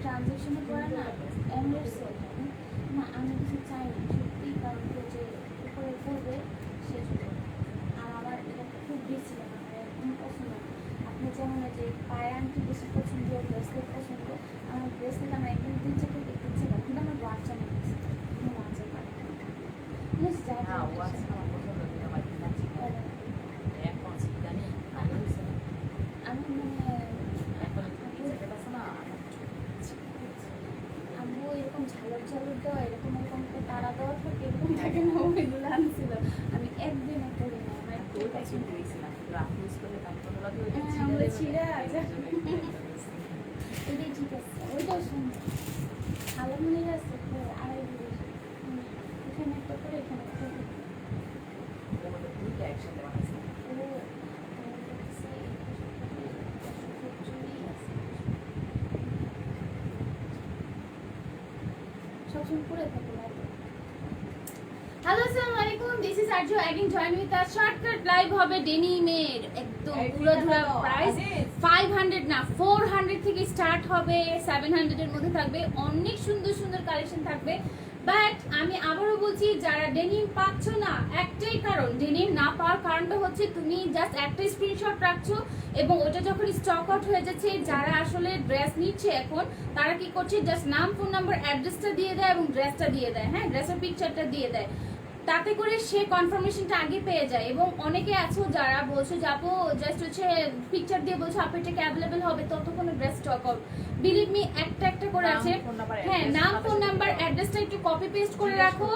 ট্রানজেকশনে পড়ে না এমএলসি না আমি কিছু চাই না সত্যি, কারণ যে উপরে পড়বে সেজন্য। আর আমার এটা খুব বেশি লাগে, আমার একদম পছন্দ না। আপনি যেমন যে পায়ের আংটি বেশি পছন্দ, ব্রেসলেট পছন্দ, আমার ব্রেসলেট আমার একদম দিচ্ছে থেকে দিচ্ছে না, কিন্তু আমার বাচ্চা নিয়ে গেছে বাচ্চা পারে আমি আম্মু এরকম ঝালর ঝালর দেওয়া এরকম এরকম তারা দেওয়া থাকে এরকম থাকে না, ওইগুলো আনছিল। আমি একদিনও পড়ি না, আমার একটু পছন্দ হয়েছিলাম ছিঁড়ে আছে। ওইটাই ঠিক আছে, ওইটাও সুন্দর। আলমনির আছে 2.5 এখানে একটা করে এখানে একটা একসাথে সবসময় পরে থাকো। হ্যালো আসসালামু আলাইকুম, this is Arzoo again join with us. Shortcut live হবে ডেনিমের, একদম পুরো ধরা প্রাইস 500 না 400 থেকে স্টার্ট হবে, 700 এর মধ্যে থাকবে। অনেক সুন্দর সুন্দর কালেকশন থাকবে। বাট আমি আবারও বলছি, যারা ডেনিম পাচ্ছ না, একটাই কারণ, ডেনিম না পাওয়ার কারণটা হচ্ছে তুমি জাস্ট একটা স্ক্রিনশট রাখছো এবং ওটা যখন স্টক আউট হয়ে যাচ্ছে, যারা আসলে ড্রেস নিচ্ছে এখন তারা কি করছে, জাস্ট নাম, ফোন নাম্বার, অ্যাড্রেসটা দিয়ে দেয় এবং ড্রেসটা দিয়ে দেয়, হ্যাঁ ড্রেসের পিকচারটা দিয়ে দেয়, তাতে করে সে কনফার্মেশনটা আগে পেয়ে যায়। এবং অনেকে আছো যারা বলছো যে আপু জাস্ট হচ্ছে পিকচার দিয়ে বলছো আপু এটা কি অ্যাভেলেবেল হবে, ততক্ষণ dress stock out. Believe me, একটা একটা করে আছে। হ্যাঁ, নাম, ফোন নাম্বার, অ্যাড্রেসটা একটু কপি পেস্ট করে রাখো,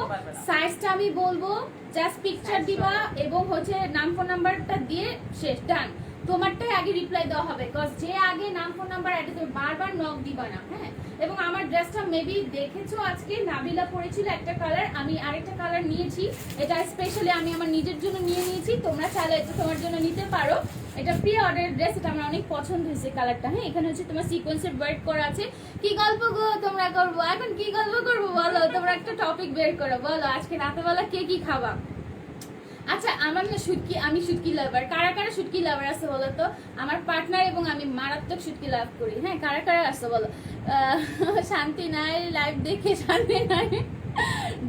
সাইজটা আমি বলবো, জাস্ট পিকচার দিবা এবং হচ্ছে নাম, ফোন নাম্বারটা দিয়ে শেষ, ডান। তোমারটাই আগে রিপ্লাই দেওয়া হবে, বিকজ যে আগে নাম, ফোন নাম্বার, অ্যাড্রেস, বারবার নক দিবা না। হ্যাঁ, এবং আমার ড্রেসটা মেবি দেখেছো আজকে নাবিলা পরেছিল একটা কালার, আমি আরেকটা কালার নিয়েছি। এটা স্পেশালি আমি আমার নিজের জন্য নিয়ে নিয়েছি, তোমরা চাইলে এটা তোমার জন্য নিতে পারো। এটা প্রি অর্ডার ড্রেস, এটা আমার অনেক পছন্দ হয়েছে কালারটা। হ্যাঁ, এখানে হচ্ছে তোমার সিকোয়েন্সের ওয়ার্ক করা আছে। কি গল্প গো তোমরা করবো এখন, কি গল্প করবো বলো, তোমরা একটা টপিক বের করো, বলো আজকে রাতেবেলা কে কি খাবা। আচ্ছা, আমার না শুটকি, আমি শুটকি লাভার। কারা কারা শুটকি লাভার আছে বলো তো? আমার পার্টনার এবং আমি মারাত্মক শুটকি লাভ করি। হ্যাঁ, কারা কারা আছে বলো? শান্তি নাই, লাইভ দেখে শান্তি নাই,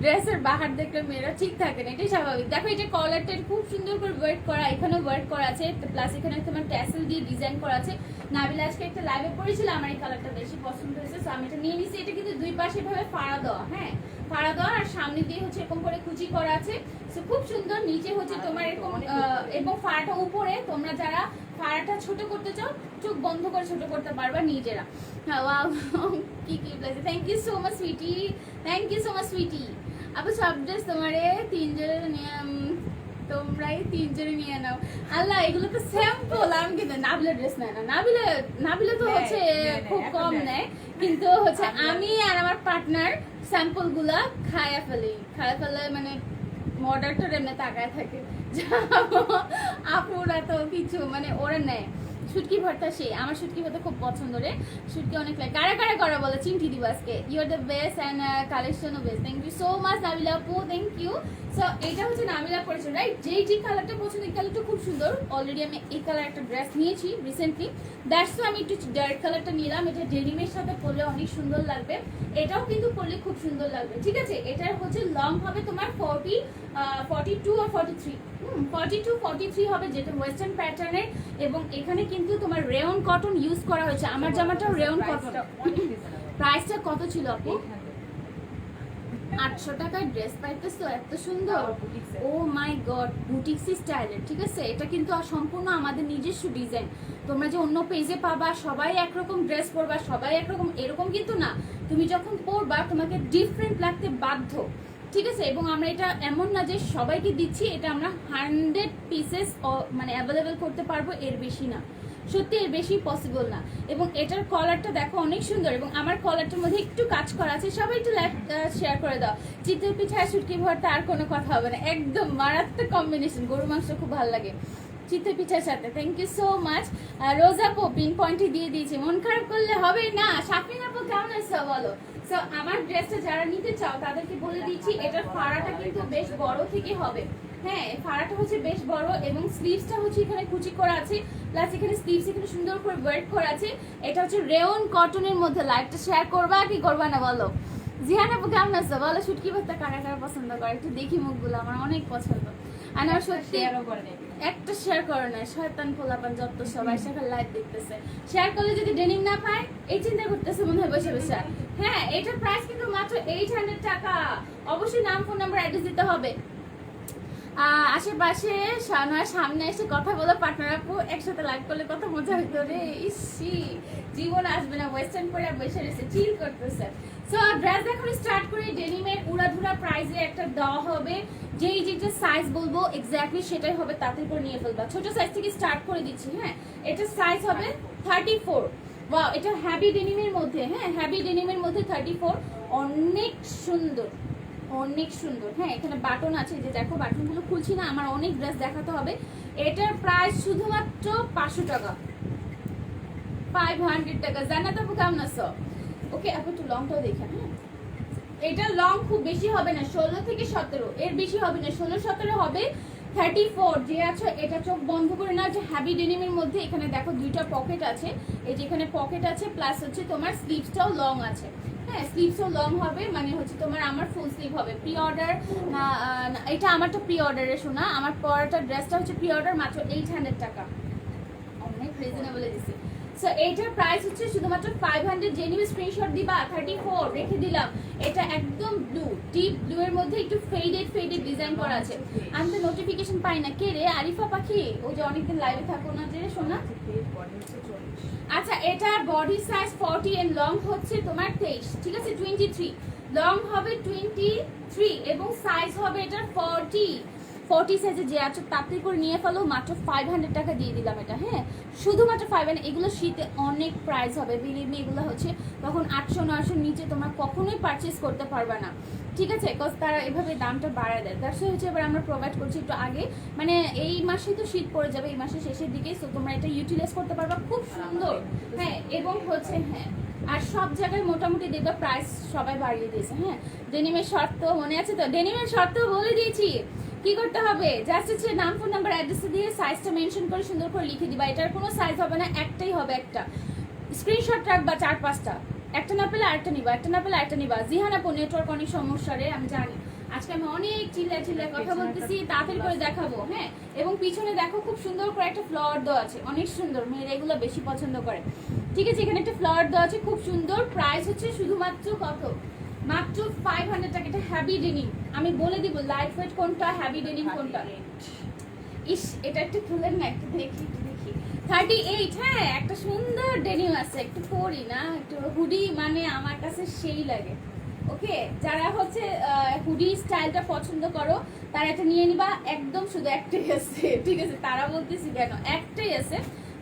ড্রেসের বাহার দেখলে মেয়েরা ঠিক থাকে না, এটাই স্বাভাবিক। দেখো এটা কলারটা খুব সুন্দর করে ওয়ার্ক করা, এখানেও ওয়ার্ক করা আছে, প্লাস এখানে তোমার ট্যাসেল দিয়ে ডিজাইন করা আছে। নাবিলা আজকে একটা লাইভে পড়েছিল, আমার এই কালারটা বেশি পছন্দ হয়েছে, সো আমি এটা নিয়ে নিছি। এটা কিন্তু দুই পাশে ভাবে ফাড়া দেওয়া, হ্যাঁ ফাড়া দেওয়া, আর সামনে দিয়ে হচ্ছে এরকম করে কুচি করা আছে, সো খুব সুন্দর। নিচে হচ্ছে তোমার এরকম এবং ফাড়াটা উপরে, তোমরা যারা ফাড়াটা ছোট করতে চাও চোখ বন্ধ করে ছোট করতে পারবা নিজেরা। হ্যাঁ, ওয়াও, কি কি place, thank you so much sweetie, thank you so much sweetie. আপু সব ড্রেস তোমারে তিনজনের নিয়ে, তোমরাই তিনজনে নিয়ে নাও। আল্লাহ, এগুলো তো স্যাম্পল, আমি কিন্তু নাবিলা ড্রেস নেয় না, নাবিলা তো হচ্ছে খুব কম নেয়, কিন্তু হচ্ছে আমি আর আমার পার্টনার স্যাম্পল গুলা খায়া ফেলে, মানে মডারটার এমনি তাকায় থাকে, আপুরা তো কিছু মানে ওরা নেয়। শুটকি ভর্তা, সে আমার শুটকি ভর্তা খুব পছন্দ রে, শুটকি অনেক লাগে। কারা কারা করা বলো, চিমটি দিব আজকে। You are the best and কালেকশনও best, thank you so much Nabila আপু, থ্যাংক ইউ। সো এটা হচ্ছে নাবিলা পড়েছে, রাইট? যেই কালারটা পছন্দ, এই কালারটা খুব সুন্দর। অলরেডি আমি এই কালার একটা ড্রেস নিয়েছি রিসেন্টলি, দ্যাটস তো আমি একটু ডার্ক কালারটা নিলাম। এটা ডেনিমের সাথে পরলে অনেক সুন্দর লাগবে, এটাও কিন্তু পরলে খুব সুন্দর লাগবে, ঠিক আছে? এটার হচ্ছে লং হবে তোমার 42 আর 43, 42-43 হবে, যেটা ওয়েস্টার্ন প্যাটার্নের। এবং এখানে কিন্তু তোমার রেয়ন কটন ইউজ করা হয়েছে, আমার জামাটাও রেয়ন কটন। প্রাইসটা কত ছিল আপু? 800 টাকায় ড্রেস পাইতেছো এত সুন্দর, ও মাই গড, বুটিক্স স্টাইলের, ঠিক আছে? এটা কিন্তু সম্পূর্ণ আমাদের নিজস্ব ডিজাইন। তোমরা যে অন্য পেজে পাবা সবাই একরকম ড্রেস পরবা, সবাই একরকম, এরকম কিন্তু না। তুমি যখন পরবা তোমাকে ডিফারেন্ট লাগতে বাধ্য, ঠিক আছে? এবং আমরা এটা এমন না যে সবাইকে দিচ্ছি, এটা আমরা 100 পিসেস মানে অ্যাভেলেবেল করতে পারবো, এর বেশি না, সত্যি এর বেশি পসিবল না। এবং এটার কলারটা দেখো অনেক সুন্দর, এবং আমার কলারটার মধ্যে একটু কাজ করা আছে। সবাই একটু লাইক শেয়ার করে দাও। চিতল পিঠা শুটকি ভর্তা, আর কোনো কথা হবে না, একদম মারাত্মক কম্বিনেশন। গরু মাংস খুব ভালো লাগে চিতল পিঠার সাথে, থ্যাংক ইউ সো মাচ। রোজা আপু পিন পয়েন্টে দিয়ে দিয়েছি, মন খারাপ করলে হবে না। শাফিন আপু কেমন আছো বলো? সো আমার ড্রেসটা যারা নিতে চাও তাদেরকে বলে দিচ্ছি, এটার ফাড়াটা কিন্তু বেশ বড় থেকে হবে, হ্যাঁ ফাড়াটা হচ্ছে বেশ বড় এবং স্লিভসটা হচ্ছে এখানে কুচি করা আছে, প্লাস এখানে স্লিভস এখানে সুন্দর করে ওয়ার্ক করা আছে। এটা হচ্ছে রেয়ন কটনের মধ্যে। লাইভটা শেয়ার করবা কি করবা না বলো? জিহান আপু কেমন আছো বলো? শুটকি ভর্তা কারা কারা পছন্দ করে একটু দেখি মুখগুলো, আমার অনেক পছন্দ। আর আমার সত্যি একটা শেয়ার করে না, শয়তান পোলাপান যত সবাই সাথে লাইভ দেখতেছে, শেয়ার করলে যদি ডেনিম না পায় এই চিন্তা করতেছে মনে হয় বসে বসে। হ্যাঁ এটার প্রাইস কিন্তু মাত্র 800 টাকা। অবশ্যই নাম, ফোন নাম্বার, অ্যাড্রেস দিতে হবে। আশেপাশে সামনে এসে কথা বলো পার্টনার আপু, একসাথে লাইভ করলে কত মজা হইতো রে। ইসি জীবন আসবে না, ওয়েস্টার্ন পরে বসে রয়েছে চিল করতেছে। সো ড্রেস এখন স্টার্ট করে ডেনিমের উড়াধুরা প্রাইসে একটা দেওয়া হবে, যেই যেটা সাইজ বলবো এক্স্যাক্টলি সেটাই হবে, তাতে করে নিয়ে ফেলবা। ছোট সাইজ থেকে স্টার্ট করে দিচ্ছি। হ্যাঁ এটা সাইজ হবে 34। ওয়াও এটা হ্যাভি ডেনিমের মধ্যে, হ্যাঁ হ্যাভি ডেনিমের মধ্যে 34, অনেক সুন্দর অনেক সুন্দর। হ্যাঁ এখানে বাটন আছে, যে দেখো বাটনগুলো খুলছি না, আমার অনেক ড্রেস দেখাতে হবে। এটার প্রাইস শুধুমাত্র 500 টাকা, 500 টাকা। জান্নাত আপু কেমন আছো? ওকে আপু একটু লংটাও দেখেন। হ্যাঁ এটা লং খুব বেশি হবে না, 16 থেকে 17, এর বেশি হবে না, 16-17 হবে। 34 যে আছে এটা চোখ বন্ধ করে না, যে হ্যাভি ডেনিমের মধ্যে এখানে দেখো দুইটা পকেট আছে, এই যে এখানে পকেট আছে, প্লাস হচ্ছে তোমার স্লিভসটাও লং আছে। হ্যাঁ স্লিভসও লং হবে, মানে হচ্ছে তোমার আমার ফুল স্লিভ হবে। প্রি অর্ডার না, এটা আমারটা প্রি অর্ডারে শোনা, আমার পরাটা ড্রেসটা হচ্ছে প্রি অর্ডার, মাত্র 800 টাকা, অনেক রিজনেবল দিছি। সো এইটার প্রাইস হচ্ছে শুধুমাত্র 500। যে নিউ স্ক্রিনশট দিবা 34 রেখে দিলাম। এটা একদম ব্লু, ডিপ ব্লু এর মধ্যে একটু ফেডেড ডিজাইন করা আছে। আমি তো নোটিফিকেশন পাই না, কে রে? আরিফা পাখি, ওই যে অনেকদিন লাইভে থাকো না যে শোনা। আচ্ছা এটার বডি সাইজ 40 এন্ড লং হচ্ছে তোমার 23, ঠিক আছে 23, লং হবে 23 এবং সাইজ হবে এটার 40 সাইজে। যে আছে তাড়াতাড়ি করে নিয়ে ফেলো, মাত্র 500 টাকা দিয়ে দিলাম এটা। হ্যাঁ শুধুমাত্র 500। এগুলো শীতে অনেক প্রাইস হবে, বিলিভ মি, এগুলো হচ্ছে তখন 800-900 নিচে তোমরা কখনোই পারচেস করতে পারবে না, ঠিক আছে? বিকজ তারা এভাবে দামটা বাড়ায় দেয়। তার সাথে হচ্ছে এবার আমরা প্রোভাইড করছি একটু আগে, মানে এই মাসে তো শীত পড়ে যাবে, এই মাসের শেষের দিকে, সো তোমরা এটা ইউটিলাইজ করতে পারবা, খুব সুন্দর। হ্যাঁ এবং হচ্ছে হ্যাঁ আর সব জায়গায় মোটামুটি দেখবে প্রাইস সবাই বাড়িয়ে দিয়েছে। হ্যাঁ ডেনিমের শর্ত মনে আছে তো? ডেনিমের শর্ত বলে দিয়েছি, কি করতে হবে? জাস্ট হচ্ছে নাম, ফোন নাম্বার, অ্যাড্রেস দিয়ে সাইজটা মেনশন করে সুন্দর করে লিখে দিবা। এটার কোনো সাইজ হবে না, একটাই হবে, একটা স্ক্রিনশট রাখবা 4-5টা, একটা না পেলে আরেকটা নিবা, একটা না পেলে আরেকটা নিবা। জিহান আপু নেটওয়ার্ক অনেক সমস্যা রে, আমি জানি, আজকে আমি অনেক চিল্লায় কথা বলতেছি, তাড়াতাড়ি করে দেখাবো। হ্যাঁ এবং পিছনে দেখো খুব সুন্দর করে একটা ফ্লাওয়ার দেওয়া আছে, অনেক সুন্দর, মেয়েরা এগুলো বেশি পছন্দ করে, ঠিক আছে? এখানে একটা ফ্লাওয়ার দেওয়া আছে, খুব সুন্দর। প্রাইস হচ্ছে শুধুমাত্র কত? মাত্র 500 টাকা। এটা হ্যাভি ডেনিম, আমি বলে দিব লাইট ওয়েট কোনটা, হ্যাভি ডেনিম কোনটা। ইস এটা একটু খুলেন না, একটু দেখি 38। হ্যাঁ একটা সুন্দর ডেনিম আছে, একটু পরি না, একটু হুডি, মানে আমার কাছে সেই লাগে। ওকে যারা হচ্ছে হুডি স্টাইলটা পছন্দ করো তারা এটা নিয়ে নিবা, একদম শুধু একটাই আছে, ঠিক আছে? তারা বলতেছি কেন, একটাই আছে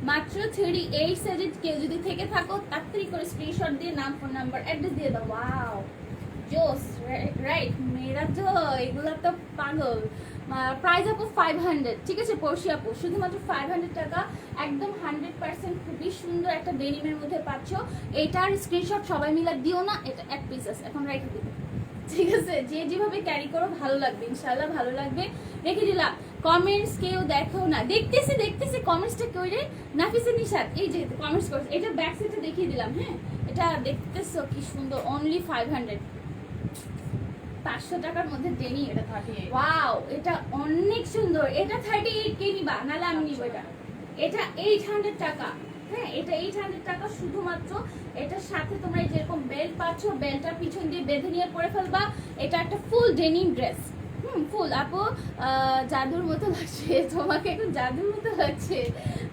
মাত্র 38 সাইজে। কেউ যদি থেকে থাকো তাড়াতাড়ি করে স্ক্রিনশট দিয়ে নাম, ফোন নাম্বার, অ্যাড্রেস দিয়ে দাও। ওয়াও জোস, রাইট? মেয়েরা তো এগুলো তো পাগল। প্রাইস আপু 500, ঠিক আছে? পড়শি আপু শুধুমাত্র 500 টাকা, একদম 100% খুবই সুন্দর একটা ডেনিমের মধ্যে পাচ্ছ। এটার স্ক্রিনশট সবাই মিলে দিও না, এটা এক পিস আছে, এখন রেখে দিবে, ঠিক আছে? যে যেভাবে ক্যারি করো ভালো লাগবে, ইনশাআল্লাহ ভালো লাগবে, রেখে দিলাম। কমেন্টস কেউ দেখো না, দেখতেছি কমেন্টসটা কেউ রে। নাফিসা নিশাত এই যে কমেন্টস করছে, এটা ব্যাক সাইডটা দেখিয়ে দিলাম। হ্যাঁ এটা দেখতেছো কি সুন্দর, অনলি 500, 500 টাকার মধ্যে ডেনি। এটা 38, ওয়াও এটা অনেক সুন্দর। এটা 38 কে নিবা, নালে আমি নিব এটা। এটা 800 টাকা। হ্যাঁ এটা 800 টাকা শুধুমাত্র। এটার সাথে তোমরা যেরকম বেল্ট পাচ্ছ, বেল্টটা পিছন দিয়ে বেঁধে নিয়ে পরে ফেলবা। এটা একটা ফুল ডেনিম ড্রেস, ফুল। আপু জাদুর মতো লাগছে তোমাকে, এখন জাদুর মতো লাগছে,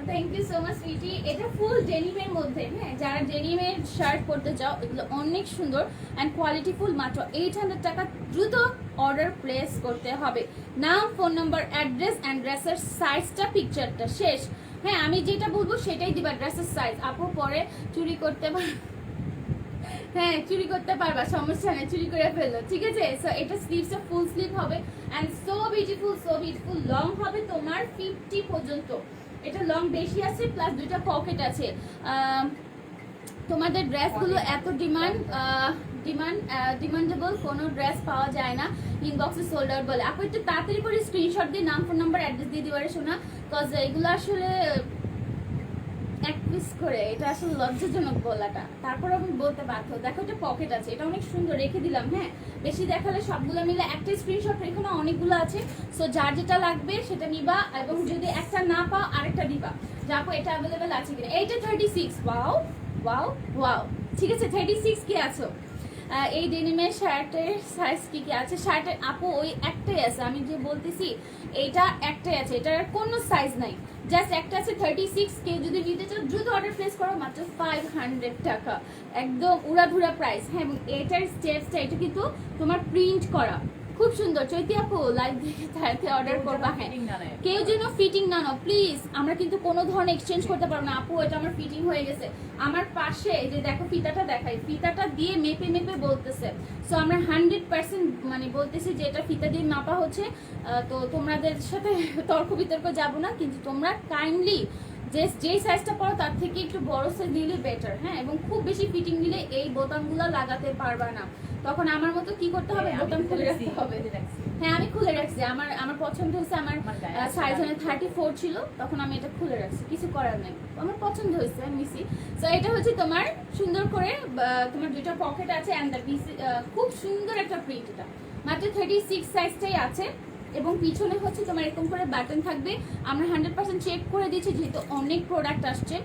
thank you so much sweetie. এটা ফুল ডেনিমের মধ্যে। হ্যাঁ যারা ডেনিমের শার্ট পরতে চাও, এগুলো অনেক সুন্দর অ্যান্ড কোয়ালিটি ফুল, মাত্র 800 টাকা। দ্রুত অর্ডার প্লেস করতে হবে। নাম, ফোন নাম্বার, অ্যাড্রেস অ্যান্ড ড্রেসের সাইজটা, পিকচারটা শেষ। হ্যাঁ আমি যেটা বলবো সেটাই দিবা, ড্রেসের সাইজ। আপু পরে চুরি করতে পার, হ্যাঁ চুরি করতে পারবা, সমস্যা নেই, চুরি করে ফেললো, ঠিক আছে? সো এটা স্লিভসটা ফুল স্লিভ হবে অ্যান্ড সো বিউটিফুল, লং হবে তোমার 50 পর্যন্ত। এটা লং বেশি আছে, প্লাস দুইটা পকেট আছে। তোমাদের ড্রেসগুলো এত ডিমান্ডেবল কোনো ড্রেস পাওয়া যায় না, ইনবক্সে সোল্ড আউট বলে। আপু একটু তাড়াতাড়ি করে স্ক্রিনশট দিয়ে নাম, ফোন নাম্বার, অ্যাড্রেস দিয়ে দিবারে শোনা, কজ এগুলো আসলে এক পিস করে, এটা আসলে লজ্জাজনক বলাটা, তারপর আমি বলতে বাধ্য। দেখো এটা পকেট আছে, এটা অনেক সুন্দর, রেখে দিলাম। হ্যাঁ, বেশি দেখালে সবগুলো মিলে একটা স্ক্রিনশট রেখো না, অনেকগুলো আছে। সো যার যেটা লাগবে সেটা নিবা, এবং যদি একটা না পাও আরেকটা দিবা, যাবো এটা অ্যাভেলেবেল আছে কিনা। এইটা 36, ওয়াও ওয়াও ওয়াও, ঠিক আছে 36 কি আছো? এই ডেনিমের শার্টের সাইজ কি কি আছে? শার্টের আপু ওই একটাই আছে, আমি যে বলতেছি এইটা একটাই আছে, এটার কোনো সাইজ নাই, জাস্ট একটা আছে 36। কেউ যদি নিতে চাও দ্রুত অর্ডার প্লেস করো, মাত্র 500 টাকা, একদম উড়াধুরা প্রাইস। হ্যাঁ, এবং এটার স্টেপসটা এটা কিন্তু তোমার প্রিন্ট করা, খুব সুন্দর। চৈতি আপু লাইভ দেখে তাড়াতাড়ি অর্ডার করবা। হ্যাঁ, কেউ যেন ফিটিং না নাও প্লিজ, আমরা কিন্তু কোনো ধরনের এক্সচেঞ্জ করতে পারবো না। আপু এটা আমার ফিটিং হয়ে গেছে, আমার পাশে যে দেখো ফিতাটা দেখাই, ফিতাটা দিয়ে মেপে মেপে বলতেছে। সো আমরা 100% মানে বলতেছি যে এটা ফিতা দিয়ে মাপা হচ্ছে। তো তোমাদের সাথে তর্ক বিতর্ক যাবো না, কিন্তু তোমরা কাইন্ডলি যেই সাইজটা পড়ো তার থেকে একটু বড় সাইজ নিলে বেটার। হ্যাঁ, এবং খুব বেশি ফিটিং দিলে এই বোতামগুলো লাগাতে পারবা না, তখন আমার মতো কি করতে হবে, বোতাম খুলে রাখতে হবে। হ্যাঁ, আমি খুলে রাখছি, আমার পছন্দ হয়েছে, আমার সাইজ 34 ছিল, তখন আমি এটা খুলে রাখছি, কিছু করার নেই, আমার পছন্দ হয়েছে, আমি নিছি। সো এটা হচ্ছে তোমার সুন্দর করে তোমার দুটো পকেট আছে, অ্যান্ড দ্য পিস, খুব সুন্দর একটা প্রিন্ট। এটা মাত্র 36 সাইজটাই আছে, এবং পিছনে হচ্ছে তোমার এরকম করে বাটন থাকবে। আমরা 100% চেক করে দিচ্ছি, যেহেতু অনেক প্রোডাক্ট আসছে,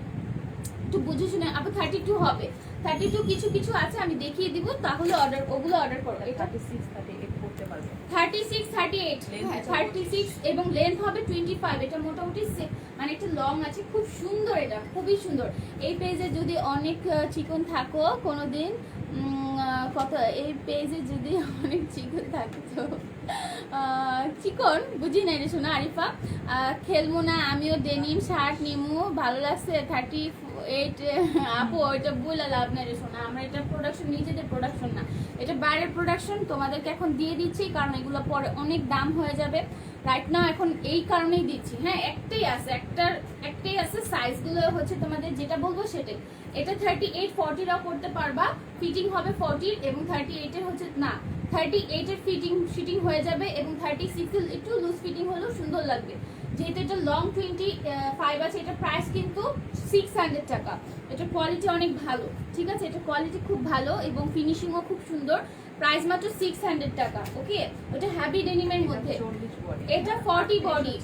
একটু বুঝে শুনে। আপু 32 হবে, 32 কিছু কিছু আছে, আমি দেখিয়ে দিব, তাহলে ওগুলো অর্ডার করবো। এটা 36 38 করতে পারবে, 36 38, হ্যাঁ 36, এবং লেন্থ হবে 25। এটা মোটামুটি মানে একটা লং আছে, খুব সুন্দর, এটা খুবই সুন্দর। এই পেজে যদি অনেক চিকন থাকো কোনোদিন, কত এই পেজে যদি অনেক চিকন থাকতো, চিকন বুঝি নাই রে শোনা আরিফা, খেলবো না, আমিও ডেনিম শার্ট নিমু, ভালো লাগছে 38। আপু ওইটা বলে লাভ নাই রে শোনা, আমরা এটা প্রোডাকশন, নিজেদের প্রোডাকশন না, এটা বাইরের প্রোডাকশন, তোমাদেরকে এখন দিয়ে দিচ্ছি, কারণ এগুলো পরে অনেক দাম হয়ে যাবে। রাইট নাও এখন এই কারণেই দিচ্ছি। হ্যাঁ, একটাই আছে, সাইজগুলো হচ্ছে তোমাদের যেটা বলবো সেটাই। এটা 38 40 করতে পারবা, ফিটিং হবে 40, এবং 38 এর হচ্ছে না, 38 এর ফিটিং হয়ে যাবে, এবং 36 এর একটু লুজ ফিটিং হলেও সুন্দর লাগবে। যেহেতু এটা লং 25 আছে, এটা প্রাইস কিন্তু 600 টাকা। এটা কোয়ালিটি অনেক ভালো, ঠিক আছে, এটা কোয়ালিটি খুব ভালো, এবং ফিনিশিংও খুব সুন্দর। প্রাইস মাত্র 600 টাকা। ওকে, ওটা হ্যাভি ডেনিমের মধ্যে, এটা 40 বডি,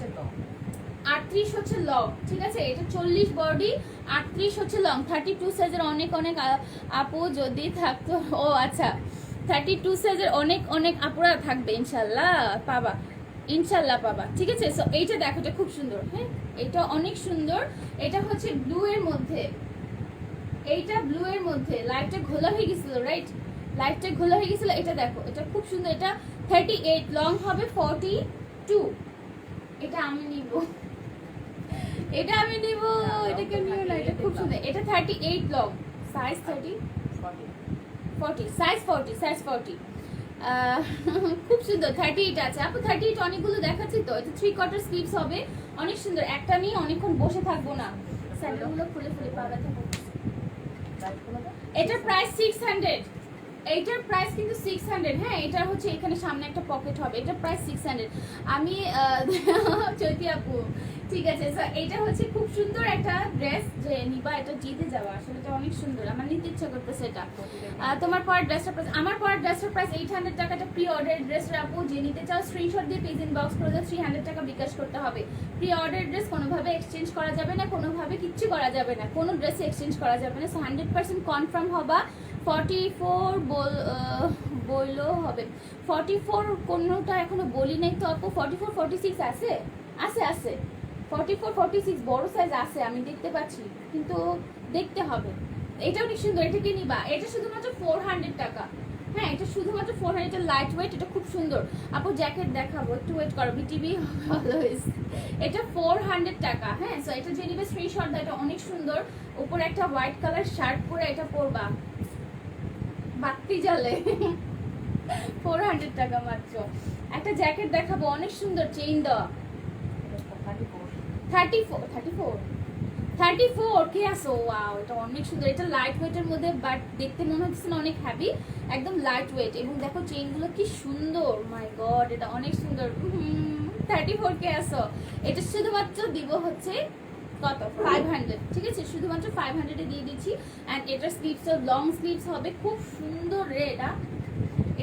38 হচ্ছে লং, ঠিক আছে, এটা 40 বডি, 38 হচ্ছে লং। 32 সাইজের অনেক আপু যদি থাকতো, ও আচ্ছা 32 সাইজের অনেক আপুরা থাকবে, ইনশাল্লাহ পাবা, ইনশাল্লাহ পাবা, ঠিক আছে। সো এইটা দেখো, এটা খুব সুন্দর। হ্যাঁ, এটা অনেক সুন্দর, এটা হচ্ছে ব্লু এর মধ্যে, এইটা ব্লু এর মধ্যে, লাইটটা ঘোলা হয়ে গেছিল, রাইট, লাইটটা ঘোলা হয়ে গেছিল। এটা দেখো, এটা খুব সুন্দর, এটা 38, লং হবে 42। এটা আমি নিব, এটা আমি নিব, এটা কেউ নিও না, এটা খুব সুন্দর। এটা 38 লং, সাইজ 40, সাইজ 40, খুব সুন্দর। 38 আছে আপু, 38 অনেকগুলো দেখাচ্ছি তো। এটা 3/4 স্লিভস হবে, অনেক সুন্দর। একটা নিয়ে অনেকক্ষণ বসে থাকবো না, স্যান্ডেলগুলো খুলে পা ব্যথা করছে। এটার প্রাইস 600, এইটার প্রাইস কিন্তু 600। হ্যাঁ, এটা হচ্ছে এখানে সামনে একটা পকেট হবে, এটার প্রাইস 600। আমি চৈতি আপু, ঠিক আছে। এটা হচ্ছে খুব সুন্দর একটা ড্রেস, যে নিবা, এটা জিতে যাওয়া, আসলে এটা অনেক সুন্দর, আমার নিতে ইচ্ছা করতেছে এটা। তোমার পরের ড্রেসটার প্রাইস, আমার পরের ড্রেসটার প্রাইস 800 টাকা। এটা প্রি অর্ডার ড্রেস আপু, যে নিতে চাও স্ক্রিনশট দিয়ে পেজ ইনবক্স করে দাও, 300 টাকা বিকাশ করতে হবে। প্রি অর্ডার ড্রেস কোনোভাবে এক্সচেঞ্জ করা যাবে না, কোনোভাবে কিচ্ছু করা যাবে না, কোনো ড্রেসে এক্সচেঞ্জ করা যাবে না। 100% কনফার্ম হবা। 44 বললেও হবে, 44 কোনোটা এখনো বলি নাই তো আপু। 44 46 আছে, 44 46 বড় সাইজ আছে, আমি দেখতে পাচ্ছি, কিন্তু দেখতে হবে। এটা অনেক সুন্দর, এটা কি নিবা? এটা শুধুমাত্র 400 টাকা। হ্যাঁ, এটা শুধুমাত্র 400, এটা লাইট ওয়েট, এটা খুব সুন্দর। আপু জ্যাকেট দেখাবো, একটু ওয়েট করো, বিটিভি অলওয়েজ। এটা 400 টাকা। হ্যাঁ, সো এটা যে নিবে স্ক্রিনশট দাও, এটা অনেক সুন্দর। উপরে একটা হোয়াইট কালার শার্ট পরে এটা পরবা, বাতি জ্বলে। 400 টাকা মাত্র। একটা জ্যাকেট দেখাবো, অনেক সুন্দর, চেইন দেওয়া, 34 34 কে আসো, ওয়াও এটা অনেক সুন্দর। এটা লাইট ওয়েটের মধ্যে, বাট দেখতে মনে হচ্ছে না অনেক হ্যাভি, একদম লাইট ওয়েট। এবং দেখো চেইনগুলো কি সুন্দর, মাই গড এটা অনেক সুন্দর। 34 কে আসো। এটা শুধুমাত্র দিব হচ্ছে কত 500, ঠিক আছে, শুধুমাত্র 500 এ দিয়ে দিচ্ছি। অ্যান্ড এটা স্লিভস লং স্লিভস হবে, খুব সুন্দর রে এটা।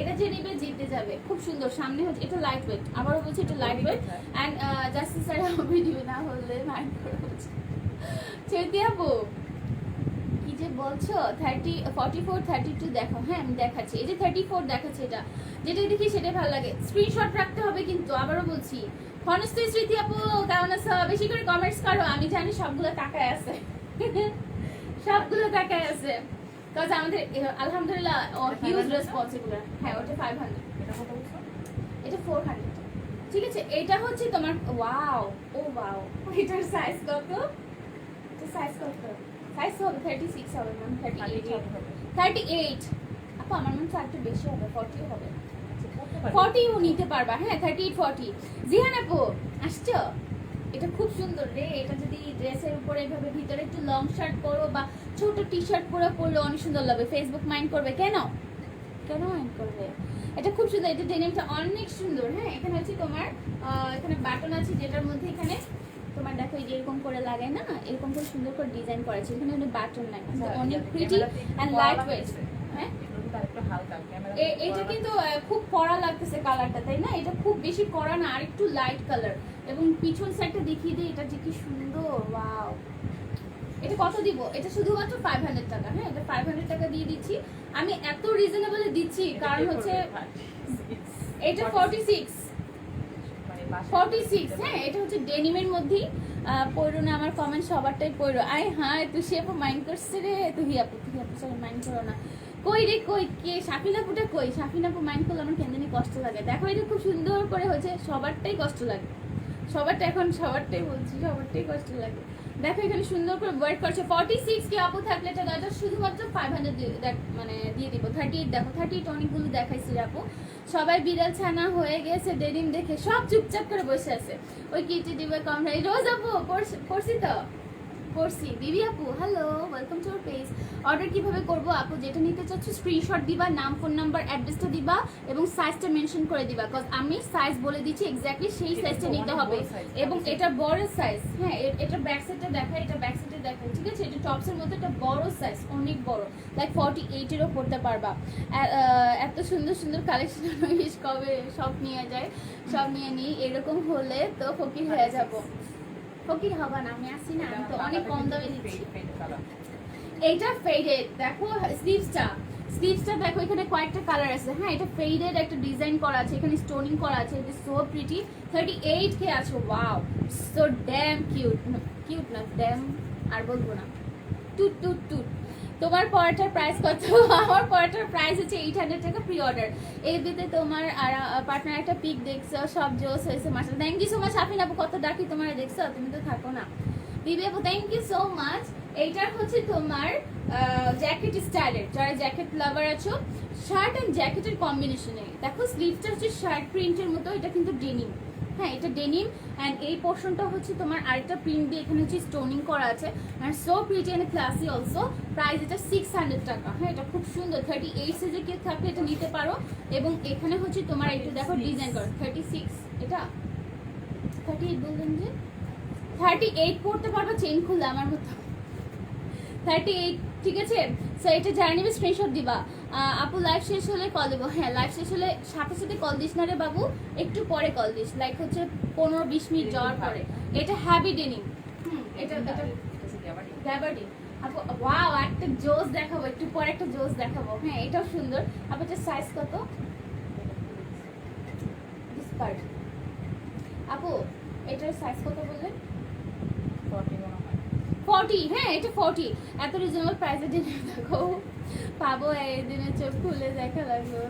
এটা যে নেবে জিতে যাবে, খুব সুন্দর। সামনে হচ্ছে এটা লাইট ওয়েট, আবারও বলছি এটা light weight. And justice sir video না হলে মাইন্ড করে হচ্ছে চৈতি আপু কি যে বলছো 44 32 দেখো। হ্যাঁ আমি দেখাচ্ছি, এই যে 34 দেখাচ্ছি। এটা যেটা দেখি সেটাই ভালো লাগে। স্ক্রিনশট রাখতে হবে কিন্তু, আবারও বলছি। ফনস্তি স্মৃতি আপু কেমন আছো? বেশি করে কমেন্টস করো, আমি জানি সবগুলো টাকায় আছে সবগুলো টাকায় আছে। কাজ আমাদের আলহামদুলিল্লাহ হিউজ রেসপন্সিবল। হ্যাঁ ওটা 500, এটা 400, ঠিক আছে। এটা হচ্ছে তোমার ওয়াও, ও ওয়াও, এটার সাইজ কত? এটা সাইজ কত? সাইজ হবে 36 হবে, ম্যাম 38 হবে। 38 আপু আমার মনে হচ্ছে একটু বেশি হবে, 40 হবে। 40ও নিতে পারবা। হ্যাঁ 38 40। জিহান আপু আসছো? এটা খুব সুন্দর রে। এটা যদি ড্রেসের উপরে এভাবে ভিতরে একটু লং শার্ট পরো বা ছোট টি শার্ট পরলে অনেক সুন্দর লাগবে। ফেসবুক মাইন্ড করবে কেন? কেন মাইন্ড করবে? এটা খুব সুন্দর, এটা ডেনিমটা অনেক সুন্দর। হ্যাঁ এখানে হচ্ছে তোমার এখানে বাটন আছে, যেটার মধ্যে এখানে তোমার দেখো এই যে এরকম করে লাগায় না, এরকম করে সুন্দর করে ডিজাইন করা আছে। এখানে বাটন নাই, অনেক প্রিটি এন্ড লাইট ওয়েট। হ্যাঁ এটা কিন্তু খুব কড়া লাগতেছে কালারটা, তাই না? এটা খুব বেশি কড়া না, আর একটু লাইট কালার। এবং পিছন সাইডটা দেখিয়ে দিই, এটা যে কি সুন্দর, ওয়াও। এটা কত দিব? এটা শুধুমাত্র 500 টাকা। হ্যাঁ এটা 500 টাকা দিয়ে দিচ্ছি। আমি এত রিজনেবলে দিচ্ছি কারণ হচ্ছে এটা 46। হ্যাঁ এটা হচ্ছে ডেনিমের মধ্যেই। পড়ো না আমার কমেন্ট সবারটাই পড়ো। আয় হ্যাঁ তুই আপু মাইন্ড করছে রে, তুই আপু সবাই মাইন্ড করো না। কই রে কই, কে সাফিনাপুটা কই? সাফিনাপু মাইন্ড করলে আমার কেন জানি কষ্ট লাগে। দেখো এটা খুব সুন্দর করে হচ্ছে, সবারটাই কষ্ট লাগে, সবারটা এখন সবারটাই বলছি, সবারটাই কষ্ট লাগে। দেখো এখানে সুন্দর করে ওয়ার্ক করছে। 46 কি আপু থাকলে এটা শুধুমাত্র 500 মানে দিয়ে দিব। 38 দেখো, 38 অনেকগুলো দেখাইছি আপু। সবাই বিড়াল ছানা হয়ে গেছে ডেনিম দেখে, সব চুপচাপ করে বসে আছে। ওই কিটি দিবে কম নাই। রোজ আপু করছি তো করছি। বিবি আপু hello, welcome to our page. Order কিভাবে করব আপু? যেটা নিতে চাচ্ছ স্ক্রিনশট দিবা, নাম ফোন নাম্বার অ্যাড্রেসটা দিবা এবং সাইজটা মেনশন করে দিবা। কজ আমি সাইজ বলে দিচ্ছি, এক্স্যাক্টলি সেই সাইজটা নিতে হবে। এবং এটা বড় সাইজ। হ্যাঁ এটা ব্যাক সাইডটা দেখায়, এটা ব্যাক সাইডে দেখায়, ঠিক আছে। এটা টপসের মধ্যে একটা বড় সাইজ, অনেক বড়, লাইক 48 এরও পড়তে পারবা। এত সুন্দর সুন্দর কালেকশন কবে সব নিয়ে যায়, সব নিয়ে নিই। এরকম হলে তো ফকির হয়ে যাবো। ফকির হবা না, আমি আসি না, আমি তো অনেক কম দামে দিচ্ছি। এইটা ফেডেড, দেখো স্লিভসটা দেখো, এখানে কয়েকটা কালার আছে। হ্যাঁ এটা ফেডেড একটা ডিজাইন করা আছে, এখানে স্টোনিং করা আছে। এটা সো প্রিটি। 38 কে আছে, wow so dam cute. Cute না ড্যাম, আর বলবো না, টুট টুট টুট। তোমার পরাটার প্রাইস কত? আমার পরাটার প্রাইস হচ্ছে 800 টাকা প্রি অর্ডার। এফবিতে তোমার আর পার্টনার একটা পিক দেখছো, সব জোস হয়েছে মাশাআল্লাহ। Thank you so much. Afin আপু কত ডাকি তোমার দেখছো, তুমি তো থাকো না। বিবি আপু থ্যাংক ইউ সো মাচ। এইটার হচ্ছে তোমার জ্যাকেট স্টাইলের, যারা জ্যাকেট লাভার আছো, শার্ট অ্যান্ড জ্যাকেটের কম্বিনেশনে। দেখো স্লিভসটা হচ্ছে শার্ট প্রিন্টের মতো, এটা কিন্তু ডেনিম। হ্যাঁ এটা ডেনিম। অ্যান্ড এই পোর্শনটা হচ্ছে তোমার আরেকটা প্রিন্ট দিয়ে এখানে হচ্ছে স্টোনিং করা আছে। And so pretty and classy also. Price এটা 600 টাকা। হ্যাঁ এটা খুব সুন্দর। 38 সাইজে কেউ থাকলে এটা নিতে পারো। এবং এখানে হচ্ছে তোমার একটু দেখো ডিজাইন করা। 36 এটা 38 বললেন যে 38 পড়তে পারবো চেইন খুললে আমার মতো। 38 ঠিক আছে। সো এটা যারা নেবে স্ক্রিনশট দিবা। আপু লাইভ শেষ হলে কল দেবো। হ্যাঁ লাইভ শেষ হলে সাথে সাথে কল দিস না রে বাবু, একটু পরে কল দিস, লাইক হচ্ছে 15-20 মিনিট যাওয়ার পরে। এটা হ্যাভি ডেনিম। এটা গ্যাবার্ডিন আপু। ওয়াও একটা জোস দেখাবো, একটু পরে একটা জোস দেখাবো। হ্যাঁ এটাও সুন্দর আপু। এটা সাইজ কত আপু? এটার সাইজ কত বললেন? 40। হ্যাঁ এটা 40। এত রিজনেবল প্রাইসে দেখো পাবো, এই দিনে চোখ খুলে দেখা লাগলো।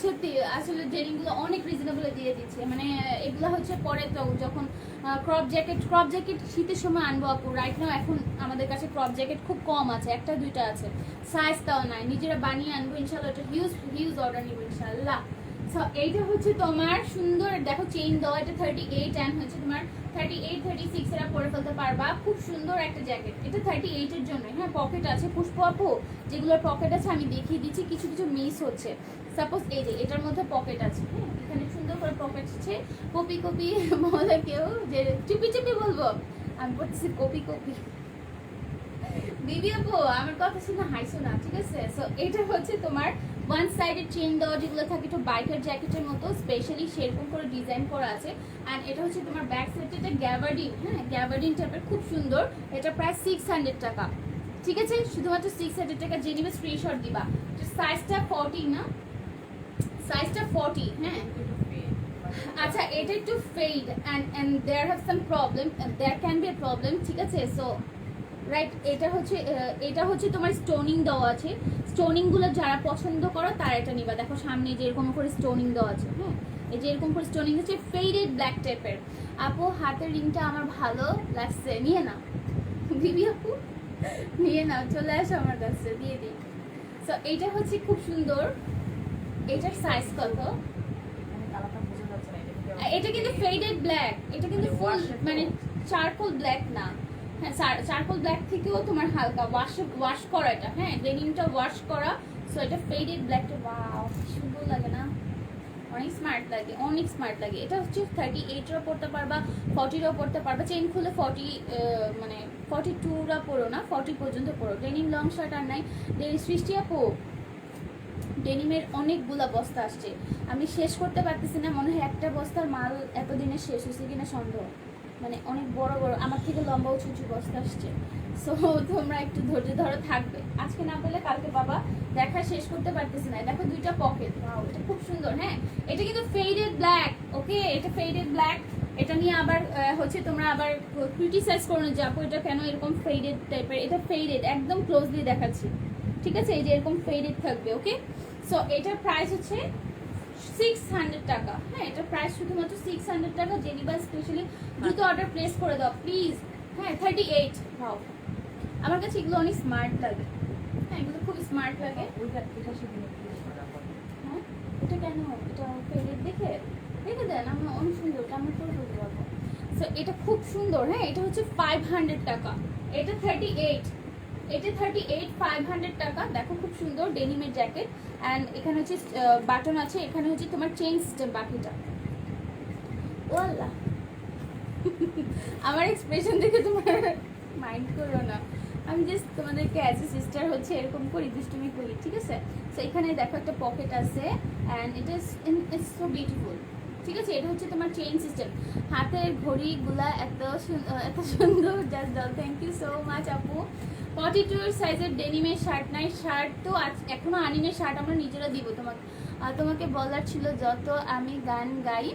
সত্যি আসলে ডেনিমগুলো অনেক রিজনেবলে দিয়ে দিচ্ছে। মানে এগুলো হচ্ছে পরে তো যখন ক্রপ জ্যাকেট শীতের সময় আনবো আপু। রাইট নাও এখন আমাদের কাছে ক্রপ জ্যাকেট খুব কম আছে, একটা দুইটা আছে, সাইজটাও নাই। নিজেরা বানিয়ে আনবো ইনশাল্লাহ। এটা হিউজ অর্ডার নিবো ইনশাল্লাহ। সো এইটা হচ্ছে তোমার সুন্দর, দেখো চেইন দেওয়া, এটা 38 এন্ড হচ্ছে তোমার 38 36 এরা পরে ফেলতে পারবা। খুব সুন্দর একটা জ্যাকেট, এটা 38 এর জন্য। হ্যাঁ পকেট আছে পুষ্প আপু, যেগুলোর পকেট আছে আমি দেখিয়ে দিচ্ছি, কিছু কিছু মিস হচ্ছে। সাপোজ এই যে এটার মধ্যে পকেট আছে, হ্যাঁ এখানে সুন্দর করে পকেট আছে। কপি কপি বলে কেউ, যে চুপি চুপি বলবো, আমি বলতেছি কপি কপি। দিদি আপু আমার কথা শুনে হাইসো না, ঠিক আছে? সো এটা হচ্ছে তোমার ওয়ান সাইডের চেইন দেওয়া, যেগুলো থাকে একটু বাইকের জ্যাকেটের মতো, স্পেশালি সেরকম করে ডিজাইন করা আছে। অ্যান্ড এটা হচ্ছে তোমার ব্যাক সাইডে এটা গ্যাবার্ডিন, হ্যাঁ গ্যাবার্ডিন টাইপের, খুব সুন্দর। এটা প্রায় 600 টাকা, ঠিক আছে? শুধুমাত্র 600 টাকা। যে নিবে স্ক্রিনশট দিবা। সাইজটা 40 না, সাইজটা 40, হ্যাঁ। আচ্ছা এটা একটু fade and there have some problem, there can be a problem, ঠিক আছে? সো রাইট, এটা হচ্ছে তোমার স্টোনিং দেওয়া আছে। স্টোনিং গুলো যারা পছন্দ করো তারা এটা নিবা। দেখো সামনে যে এরকম করে স্টোনিং দেওয়া আছে, হ্যাঁ এই যে এরকম করে স্টোনিং আছে, ফেডেড ব্ল্যাক টাইপের। আপু হাতের রিংটা আমার ভালো লাগছে, নিয়ে নাও দিদি আপু, নিয়ে নাও, চলে আসো আমার কাছে, দিয়ে দিই। সো এইটা হচ্ছে খুব সুন্দর। এটার সাইজ কত? এটা কিন্তু ফেডেড ব্ল্যাক, এটা কিন্তু ফুল মানে চারকোল ব্ল্যাক না, হ্যাঁ চারকোল ব্ল্যাক থেকেও তোমার হালকা ওয়াশ করা এটা, হ্যাঁ ডেনিমটা ওয়াশ করা। সো এটা ফেডেড ব্ল্যাকটা, ওয়াও সুন্দর লাগে না? অনেক স্মার্ট লাগে, অনেক স্মার্ট লাগে। এটা হচ্ছে 38ও পড়তে পারবা, 40ও পড়তে পারবা। চেইন খুলে 40 মানে 42রা পড়ো না, 40 পর্যন্ত পড়ো। ডেনিম লং শার্ট আর নাই। সৃষ্টি আপু ডেনিমের অনেকগুলা বস্তা আসছে, আমি শেষ করতে পারতেছি না। মনে হয় একটা বস্তার মাল এতদিনে শেষ হয়েছে কিনা সন্দেহ। মানে অনেক বড় বড়, আমার থেকে লম্বা উঁচু উঁচু বস্তা আসছে। সো তোমরা একটু ধৈর্য ধরো, থাকবে। আজকে না পেলে কালকে বাবা, দেখা শেষ করতে পারতেছি না। দেখো দুইটা পকেট, ওয়াও এটা খুব সুন্দর। হ্যাঁ এটা কিন্তু ফেডেড ব্ল্যাক, ওকে এটা ফেডেড ব্ল্যাক। এটা নিয়ে আবার হচ্ছে তোমরা আবার ক্রিটিসাইজ করো না যে আপু এটা কেন এরকম ফেডেড টাইপের। এটা ফেডেড, একদম ক্লোজলি দেখাচ্ছি, ঠিক আছে? এই যে এরকম ফেডেড থাকবে, ওকে? সো এটার প্রাইস হচ্ছে 600 টাকা, হ্যাঁ এটা প্রাইস শুধুমাত্র 600 টাকা। জেনিবা স্পেশালি দ্রুত অর্ডার প্লেস করে দাও প্লিজ। হ্যাঁ 38, ভাও আমার কাছে এগুলো অনেক স্মার্ট লাগে, হ্যাঁ এগুলো খুব স্মার্ট লাগে। হ্যাঁ এটা কেন, এটা ফেডেড দেখে দেখে দেন, আমি অনেক সুন্দর, আমি করে বলতে পারবো। সো এটা খুব সুন্দর, হ্যাঁ এটা হচ্ছে 500 টাকা। এটা 38, এটা 38, 500 টাকা। দেখো খুব সুন্দর ডেনিমের জ্যাকেট। অ্যান্ড এখানে হচ্ছে বাটন আছে, এখানে হচ্ছে তোমার চেইন সিস্টেম। বাকিটা ওয়াল্লা আমার এক্সপ্রেশন দেখে তোমার মাইন্ড করো না, আমি জাস্ট তোমাদেরকে অ্যাজ এ সিস্টার হচ্ছে এরকম করি, দুষ্টুমি করি, ঠিক আছে? সো এখানে দেখো একটা পকেট আছে and it is so beautiful, ঠিক আছে? এটা হচ্ছে তোমার চেইন সিস্টেম। হাতের ঘড়িগুলা এত সুন্দর, জাস্ট দাও। থ্যাংক ইউ সো মাচ আপু। 42 সাইজের ডেনিমের শার্ট নাই, শার্ট তো এখনো আনিনি, শার্ট আমরা নিজেরা দিব তোমাকে। তোমাকে বলার ছিল যত আমি গান গাই,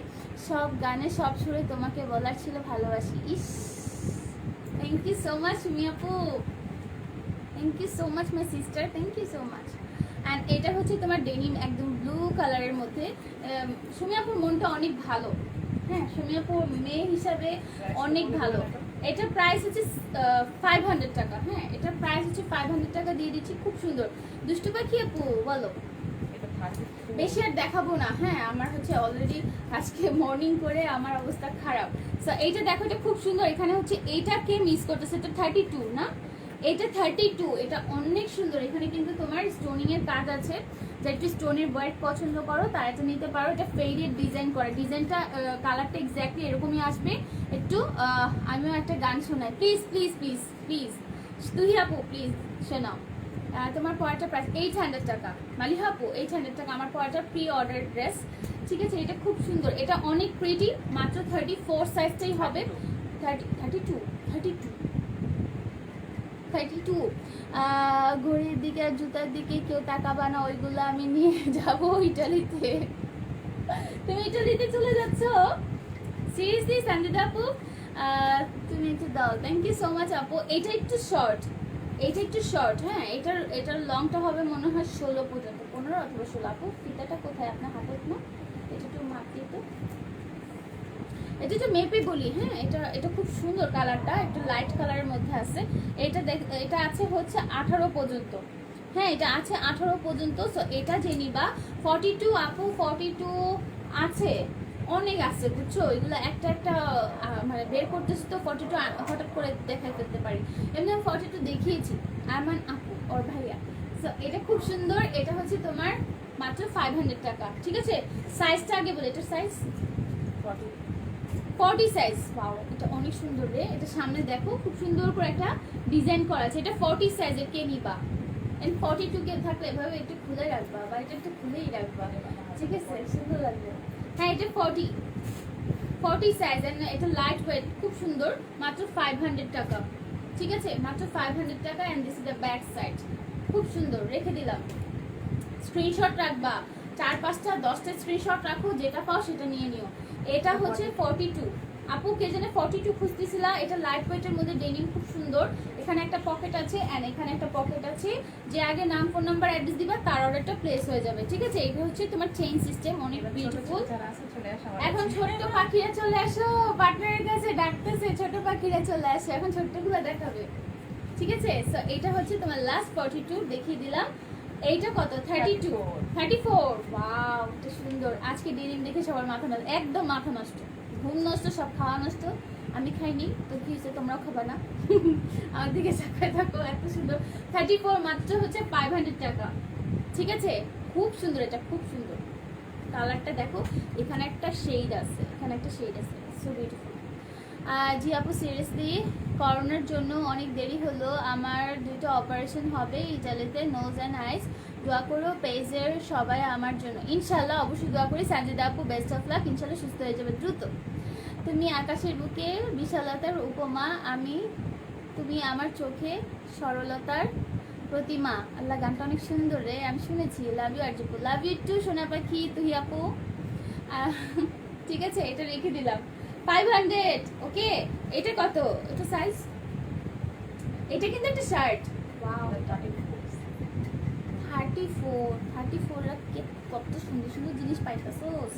সব গানে সব সুরে তোমাকে বলার ছিল ভালোবাসি। ইস thank you so much Sumi আপু, thank you so much my sister, thank you so much. And এটা হচ্ছে তোমার ডেনিম একদম ব্লু কালারের মধ্যে। সুমি আপুর মনটা অনেক ভালো, হ্যাঁ সুমি আপু মেয়ে হিসাবে অনেক ভালো। এটার প্রাইস হচ্ছে 500 টাকা, হ্যাঁ এটার প্রাইস হচ্ছে 500 টাকা দিয়ে দিচ্ছি। খুব সুন্দর। দুষ্টু পাখি আপু বলো, বেশি আর দেখাবো না, হ্যাঁ আমার হচ্ছে অলরেডি আজকে মর্নিং করে আমার অবস্থা খারাপ। সো এইটা দেখো, এটা খুব সুন্দর। এখানে হচ্ছে এইটাকে মিস করতেছে, এটা 32 না, এটা 32, এটা অনেক সুন্দর। এখানে কিন্তু তোমার স্টোনিং এর কাজ আছে, যা একটু স্টোনের ওয়ার্ক পছন্দ করো তারা এটা নিতে পারো। এটা ফেডেড ডিজাইন করা, ডিজাইনটা কালারটা এক্স্যাক্টলি এরকমই আসবে। একটু আমিও একটা গান শোনাই, প্লিজ প্লিজ প্লিজ প্লিজ তুই আপু প্লিজ শোনাও। তোমার পড়াটা প্রাইস 800 টাকা। মালিহা আপু 800 টাকা আমার পড়াটা প্রি অর্ডার ড্রেস, ঠিক আছে? এটা খুব সুন্দর, এটা অনেক প্রিটি। মাত্র 34 সাইজটাই হবে। 32 ঘড়ির দিকে আর জুতার দিকে কেউ তাকাবা না, ওইগুলো আমি নিয়ে যাব ইটালিতে। তুমি ইটালিতে চলে যাচ্ছ? সিরিয়াসলি সঞ্জিতা আপু তুমি একটু দাও। থ্যাংক ইউ সো মাচ আপু। এটা একটু শর্ট, এটা একটু শর্ট, হ্যাঁ এটার লংটা হবে মনে হয় 16 পর্যন্ত, 15 অথবা 16। আপু ফিতাটা কোথায় আপনার হাতে? না এটা একটু মাপিয়ে তো, এটা একটু মেপে বলি, হ্যাঁ এটা খুব সুন্দর কালারটা, একটু লাইট কালারের মধ্যে আছে। এটা আছে হচ্ছে 18 পর্যন্ত, হ্যাঁ এটা আছে 18 পর্যন্ত। সো এটা যে নিবা 42 আপু 42 আছে, অনেক আছে বুঝছো, এগুলো একটা একটা মানে বের করতেছি তো 42 হঠাৎ করে দেখাই ফেলতে পারি। এমনি আমি 42 দেখিয়েছি আরমান আপু ওর ভাইয়া। সো এটা খুব সুন্দর, এটা হচ্ছে তোমার মাত্র 500 টাকা। ঠিক আছে, সাইজটা আগে বলে, এটা সাইজ 40 সাইজ। ওয়াও এটা অনেক সুন্দর রে, এটা সামনে দেখো খুব সুন্দর করে একটা ডিজাইন করা আছে। এটা 40 সাইজের কে নিবা, এন্ড 42 কে থাকলে এভাবে একটু খুলে রাখবা বা এটা একটু খুলেই রাখবা, ঠিক আছে, সুন্দর লাগবে। হ্যাঁ এটা 40 সাইজ এন্ড এটা লাইট ওয়েট, খুব সুন্দর, মাত্র 500 টাকা। ঠিক আছে, মাত্র 500 টাকা। And this is the back side, খুব সুন্দর, রেখে দিলাম। স্ক্রিনশট রাখবা, 4-5টা 10টা স্ক্রিনশট রাখো, যেটা পাও সেটা নিয়ে নিও। এটা হচ্ছে 42 আপু, কে জানে 42 খুঁজতেছিলা। এটা লাইট ওয়েটের মধ্যে ডেনিম, খুব সুন্দর। এখানে একটা পকেট আছে এন্ড এখানে একটা পকেট আছে, যে আগে নাম ফোন নাম্বার অ্যাড্রেস দিবা তার অর্ডারটা প্লেস হয়ে যাবে। ঠিক আছে, এটা হচ্ছে তোমার চেইন সিস্টেম, অনেক বিউটিফুল। এখন ছোট্ট পাখিরা চলে আসো, পার্টনারের কাছে ডাকতেছে, ছোট পাখিরা চলে আসো, এখন ছোট্টগুলো দেখাবে। ঠিক আছে, সো এটা হচ্ছে তোমার লাস্ট 42 দেখিয়ে দিলাম। এইটা কত 34। ওয়াও এটা সুন্দর। আজকে ডেনিম দেখে সবার মাথা নষ্ট, একদম মাথা নষ্ট, ঘুম নষ্ট, সব খাওয়া নষ্ট। আমি খাইনি তো কি হয়েছে, তোমরাও খাবা না? আমার দিকে চাকায় থাকো, এত সুন্দর 34 মাত্র হচ্ছে 500 টাকা। ঠিক আছে, খুব সুন্দর, এটা খুব সুন্দর। কালারটা দেখো, এখানে একটা শেড আছে, এখানে একটা শেড আছে, সো বিউটিফুল। জি আপু সিরিয়াসলি করোনার জন্য অনেক দেরি হলো, আমার 2টা অপারেশন হবে ইটালিতে, নোজ অ্যান্ড আইস। দোয়া করো পেজের সবাই আমার জন্য। ইনশাল্লাহ অবশ্যই দোয়া করি। সানজিদা আপু বেস্ট অফ লাক, ইনশাল্লাহ সুস্থ হয়ে যাবে দ্রুত। তুমি আকাশের বুকে বিশালতার উপমা, তুমি আমার চোখে সরলতার প্রতিমা। আল্লাহ, গানটা অনেক সুন্দর রে, আমি শুনেছি। লাভ ইউ আরজুপু, লাভ ইউ টু সোনা পাখি তুই আপু। ঠিক আছে, এটা রেখে দিলাম 500। ওকে, এটা কত, এটা সাইজ, এটা কিন্তু একটা শার্ট। ওয়াও 34 কত সুন্দর সুন্দর জিনিস পাইতাছোস।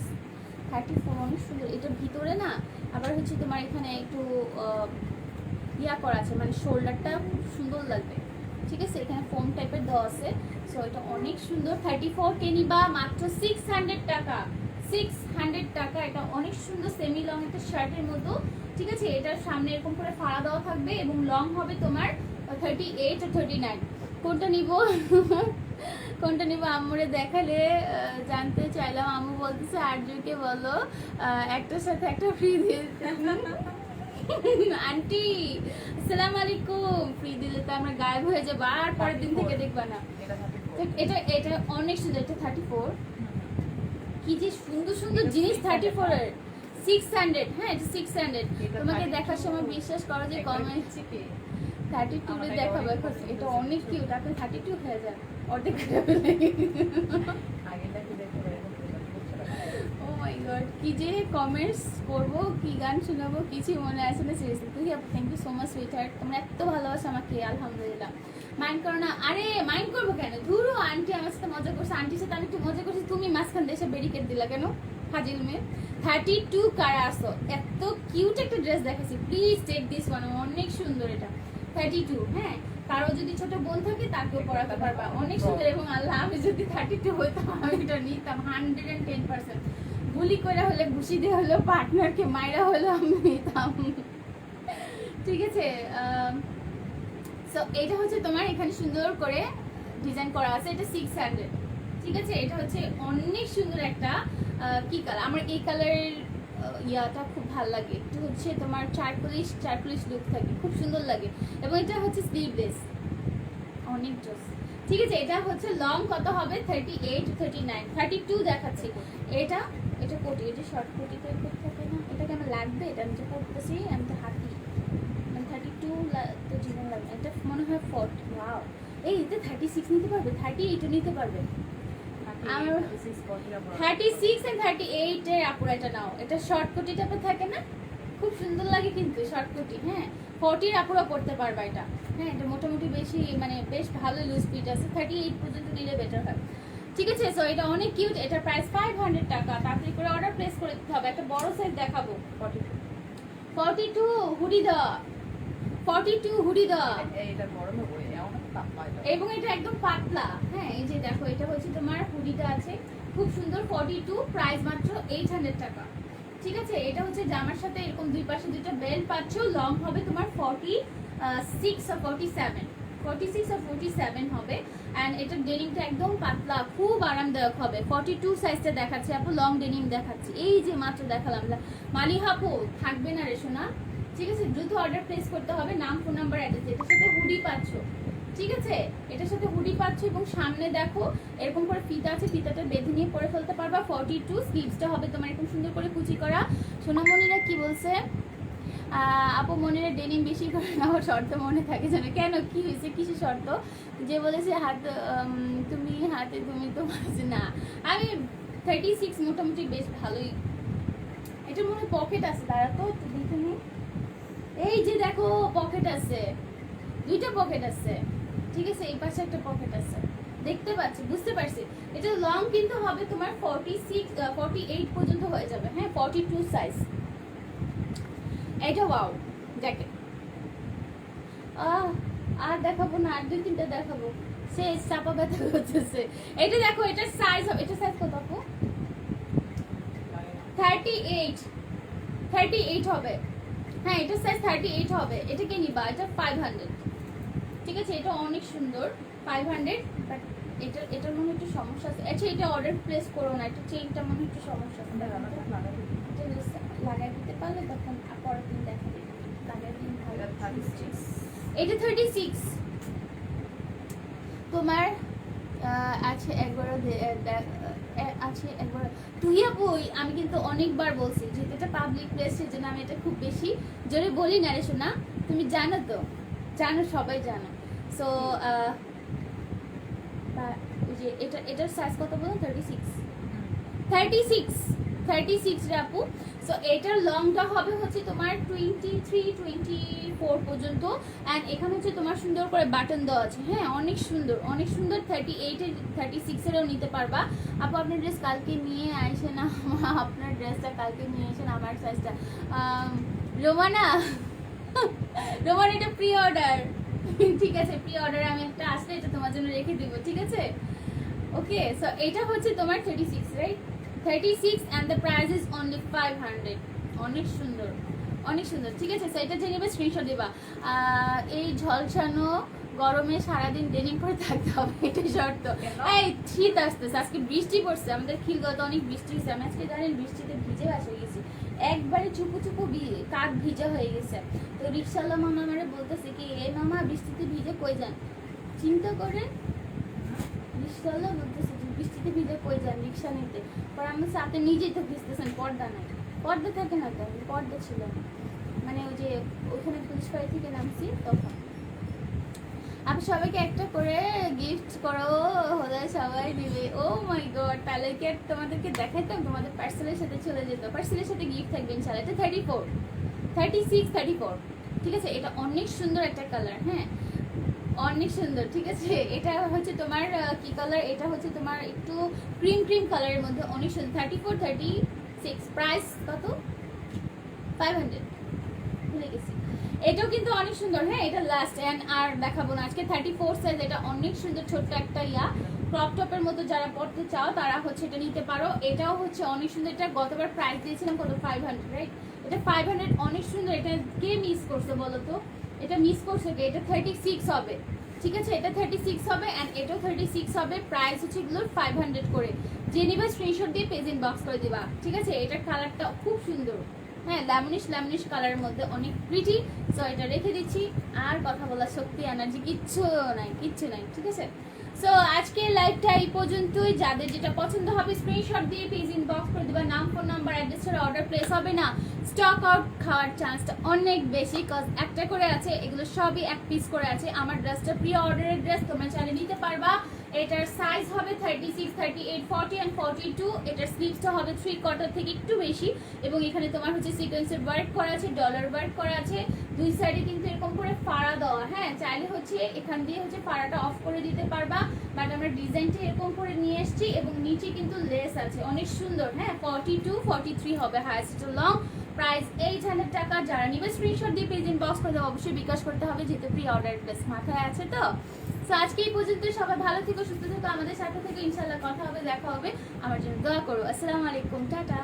34 অনেক সুন্দর। এটার ভিতরে না আবার হচ্ছে তোমার এখানে একটু ইয়া করা আছে, মানে শোল্ডারটা খুব সুন্দর লাগবে। ঠিক আছে, এখানে ফোম টাইপের দেওয়া আছে। সো এটা অনেক সুন্দর। 34 কে নিবা মাত্র 600 টাকা। 600 টাকা। এটা অনেক সুন্দর সেমি লং একটা শার্টের মতো। ঠিক আছে, এটার সামনে এরকম করে ফাড়া দেওয়া থাকবে এবং লং হবে তোমার 38 আর 39। কোনটা নিব কোনটা নিব আম্মুরে দেখালে জানতে চাইলাম। আম্মু বলতেছে আরজুকে বলো একটার সাথে একটা ফ্রি দিয়ে আন্টি আসসালামু আলাইকুম। ফ্রি দিলে তো আমরা গায়েব হয়ে যাবো, আর পরের দিন থেকে দেখবা না। এটা এটা অনেক সুন্দর। এটা 34, কি যে সুন্দর সুন্দর জিনিস 34 এর। 600, হ্যাঁ এটা 600। তোমাকে দেখার সময় বিশ্বাস করো যে কমে 32 এ দেখাবো এখন। এটা অনেক কিউট, আপনি 32 হয়ে যান অর্ধেক করে ফেলে। ও মাই গড, কি যে কমেন্টস করবো, কি গান শোনাবো, কিছু মনে আসে না সিরিয়াসলি। তুই আপু thank you so much sweetheart, তোমরা এত ভালোবাসো আমাকে, আলহামদুলিল্লাহ। মাইন্ড করো না। আরে মাইন্ড করবো কেন, ধুরো আন্টি আমার সাথে মজা করছে, আন্টির সাথে আমি একটু মজা করছি, তুমি মাঝখান দেশে ব্যারিকেড দিলা কেন ফাজিল মেয়ে। 32 কারা আসো, এত কিউট একটা ড্রেস দেখাচ্ছি, প্লিজ টেক দিস ওয়ান, অনেক সুন্দর। এটা 32, হ্যাঁ কারো যদি ছোট বোন থাকে তাকেও পড়াতে পারবা, অনেক সুন্দর। এবং আল্লাহ আমি যদি 32 হইতাম আমি এটা নিতাম 110%। গুলি করে হলে, ঘুষি দিয়ে হলেও, পার্টনারকে মাইরা হলেও আমি নিতাম। ঠিক আছে, সো এটা হচ্ছে তোমার এখানে সুন্দর করে ডিজাইন করা আছে। এটা 600। ঠিক আছে, এটা হচ্ছে অনেক সুন্দর একটা কি কালার, আমার এই কালারের ইয়াটা খুব ভালো লাগে। একটু হচ্ছে তোমার চারকুলিশ লুক থাকে, খুব সুন্দর লাগে। এবং এটা হচ্ছে স্লিভলেস, অনেক জোস। ঠিক আছে, এটা হচ্ছে লং কত হবে 38 39 32 দেখাচ্ছি। এটা এটা কোটি, এটা শর্ট কোটি টাইপের থাকে না, এটাকে আমার লাগবে, এটা আমি যে পড়তেছি আমি তো হাঁটি, মানে 32 তো জীবন লাগবে। এটা মনে হয় 40। ওয়াও, এই এটা 36 নিতে পারবে, 38 নিতে পারবে। আমার 36 আর 38 এর আপুরা এটা নাও। এটা শর্ট কোটি টাইপের থাকে না, খুব সুন্দর লাগে কিন্তু শর্ট কোটি। হ্যাঁ 40 এর আপুরা পড়তে পারবা এটা। হ্যাঁ এটা মোটামুটি বেশি, মানে বেশ ভালো লুজ ফিট আছে। 38 পর্যন্ত নিলে বেটার হয়। ঠিক আছে, সো এটা অনেক কিউট। এটার প্রাইস 500 টাকা। তাড়াতাড়ি করে অর্ডার প্লেস করে দিতে হবে। একটা বড় সাইজ দেখাবো। 42 হুডি দা, 42 হুডি দা। এটা বড় হবে এমন এবং এটা একদম পাতলা। হ্যাঁ এই যে দেখো এটা হচ্ছে তোমার হুডিটা আছে খুব সুন্দর 42, প্রাইস মাত্র 800 টাকা। ঠিক আছে, এটা হচ্ছে জামার সাথে এরকম দুই পাশে দুটো বেল্ট পাচ্ছ। লং হবে তোমার 46 or 47 হবে। অ্যান্ড এটার ডেনিমটা একদম পাতলা, খুব আরামদায়ক হবে। 42 সাইজটা দেখাচ্ছি আপু, লং ডেনিম দেখাচ্ছি। এই যে মাত্র দেখালাম মালিহা আপু, থাকবে না রে সোনা। ঠিক আছে, দ্রুত অর্ডার প্লেস করতে হবে, নাম ফোন নাম্বার অ্যাড্রেস। এটার সাথে হুডি পাচ্ছ, ঠিক আছে, এটার সাথে হুডি পাচ্ছ এবং সামনে দেখো এরকম করে ফিতা আছে, ফিতাটা বেঁধে নিয়ে পরে ফেলতে পারবা। 42 স্লিভসটা হবে তোমার এরকম সুন্দর করে কুচি করা। সোনামণিরা কি বলছে? আপু মনিরা ডেনিম বেশি করে না, ওর শর্ত মনে থাকে জানো কেন, কি হয়েছে, কিছু শর্ত যে বলেছে হাত তুমি হাতে তুমি তো না। আমি 36 মোটামুটি বেশ ভালোই। এটার মনে পকেট আছে, তারা তো দেখে নি। এই যে দেখো পকেট আছে, দুইটা পকেট আছে। ঠিক আছে, এই পাশে একটা পকেট আছে, দেখতে পাচ্ছি, বুঝতে পারছি। এটা লং কিন্তু হবে তোমার 48 পর্যন্ত হয়ে যাবে। হ্যাঁ 42 সাইজ। এটা ওয়াও জ্যাকেট। আর দেখাবো না, আর দুই তিনটা দেখাবো, সে চাপা ব্যথা করতেছে। এটা দেখো, এটার সাইজ হবে, এটা সাইজ কত আপু? 38 হবে। হ্যাঁ এটার সাইজ 38 হবে। এটা কে নিবা? এটা 500। ঠিক আছে, এটা অনেক সুন্দর 500। বাট এটার মনে একটু সমস্যা আছে। আচ্ছা এটা অর্ডার প্লেস করো না, এটা চেইনটা মনে একটু সমস্যা আছে। লাগাই দিতে পারলে তখন পরের দিন দেখা দিই, লাগাই দিন ভালো। এটা 36 তোমার আছে একবার আছে একবার। তুই বই আমি কিন্তু অনেকবার বলছি যেহেতু এটা পাবলিক প্লেস, সেজন্য আমি এটা খুব বেশি জোরে বলি না রে শোনা, তুমি জানো তো, জানো সবাই জানো। সো যে এটার সাইজ কত বলো? 36 রে আপু। সো এটার লংটা হবে হচ্ছে তোমার 23-24 পর্যন্ত। অ্যান্ড এখানে হচ্ছে তোমার সুন্দর করে বাটন দেওয়া আছে। হ্যাঁ অনেক সুন্দর, অনেক সুন্দর। 38 36-এরও নিতে পারবা আপু। আপনার ড্রেস কালকে নিয়ে আসে না, আপনার ড্রেসটা কালকে নিয়ে আসেন আমার সাইজটা। রোমানা রোমান এটা প্রি অর্ডার। ঠিক আছে, প্রি অর্ডার আমি একটা আসলে এটা তোমার জন্য রেখে দিব। ঠিক আছে, ওকে। সো এটা হচ্ছে তোমার 36, right? 36 and the price is only 500। অনেক সুন্দর, অনেক সুন্দর। ঠিক আছে, সো এটা যে নেবে স্ক্রিনশট দিবা। এই ঝলসানো গরমে সারাদিন ডেনিম পরে থাকতে হবে, এটা শর্ত। এই শীত আসতেছে, আজকে বৃষ্টি পড়ছে, আমাদের খিলগাঁওতে অনেক বৃষ্টি হয়েছে। আমি আজকে জানেন বৃষ্টিতে ভিজে আসে গেছি, একবারে চুপু চুপু কাক ভিজা হয়ে গেছে। তো রিক্সাওয়ালা মামা আমারে বলতেছে কি, এ মামা বৃষ্টিতে ভিজে কই যান? চিন্তা করেন, রিক্সাওয়ালা বলতেছে বৃষ্টিতে ভিজে কই যান রিক্সা নিতে। পরে আমার সাথে নিজেই তো ভিজতেছেন, পর্দা নাই, পর্দা থাকে না তো, পর্দা ছিল না, মানে ওই যে ওখানে পুলিশ বাড়ি থেকে নামছি তখন। আপনি সবাইকে একটা করে গিফট করো, হলে সবাই দিবে। ও মাই গড, তাহলে কি আর তোমাদেরকে দেখাইতাম? তোমাদের পার্সেলের সাথে চলে যেত, পার্সেলের সাথে গিফট থাকবে ইনশাআল্লাহ। এটা 34 ঠিক আছে, এটা অনেক সুন্দর একটা কালার। হ্যাঁ অনেক সুন্দর। ঠিক আছে, এটা হচ্ছে তোমার কি কালার? এটা হচ্ছে তোমার একটু ক্রিম কালারের মধ্যে, অনেক সুন্দর। 34-36 প্রাইস কত? 500 ভুলে গেছি। এটাও কিন্তু অনেক সুন্দর। হ্যাঁ এটা লাস্ট এন্ড আর দেখাবো না আজকে। 34 সাইজ, এটা অনেক সুন্দর, ছোট্ট একটা ক্রপ টপের মতো যারা পড়তে চাও তারা হচ্ছে এটা নিতে পারো। এটাও হচ্ছে অনেক সুন্দর। এটা গতবার প্রাইস দিয়েছিলাম কত? 500, রাইট? এটা 500, অনেক সুন্দর। এটা কে মিস করছে বলো তো? এটা মিস করছে কে? এটা 36 হবে। ঠিক আছে, এটা 36 হবে এন্ড এটাও 36 হবে। প্রাইস হচ্ছে এগুলোর 500 করে। যে নিবা স্ক্রিনশট দিয়ে পেজ ইনবক্স করে দিবা। ঠিক আছে, এটার কালারটা খুব সুন্দর। হ্যাঁ ল্যামনিশ কালারের মধ্যে, অনেক প্রিটি। সো এটা রেখে দিচ্ছি, আর কথা বলার শক্তি এনার্জি কিচ্ছু নাই। ঠিক আছে, সো আজকে লাইভটা এই পর্যন্তই। যাদের যেটা পছন্দ হবে স্ক্রিনশট দিয়ে পেজ ইনবক্স করে দিবা। নাম ফোন নাম্বার অ্যাড্রেস ছাড়া অর্ডার প্লেস হবে না। স্টক আউট খাওয়ার চান্সটা অনেক বেশি, কজ একটা করে আছে, এগুলো সবই এক পিস করে আছে। আমার ড্রেসটা প্রি অর্ডারের ড্রেস, তোমরা চাইলে নিতে পারবা। এটার সাইজ হবে 36, 38, 40 and 42। এটার স্লিভসটা হবে 3/4 থেকে একটু বেশি, এবং এখানে তোমার হচ্ছে সিকোয়েন্সের ওয়ার্ক করা আছে, ডলার ওয়ার্ক করা আছে। দুই সাইডে কিন্তু এরকম করে ফাড়া দেওয়া। হ্যাঁ চাইলে হচ্ছে এখান দিয়ে হচ্ছে ফাড়াটা অফ করে দিতে পারবা, বাট আমরা ডিজাইনটা এরকম করে নিয়ে এসেছি। এবং নিচে কিন্তু লেস আছে, অনেক সুন্দর। হ্যাঁ 42-43 হবে হাইস্ট। লং প্রাইস 800 টাকা। যারা নিবে স্ক্রিনশট দিয়ে পেজ ইনবক্স করে দেবো, অবশ্যই বিকাশ করতে হবে যেহেতু প্রি অর্ডার প্লাস মাথায় আছে। তো সো আজকে এই পর্যন্ত, সবাই ভালো থেকো, সুস্থ থেকো, আমাদের সাথে থেকে ইনশাআল্লাহ কথা হবে, দেখা হবে। আমার জন্য দোয়া করো। আসসালামু আলাইকুম, টাটা।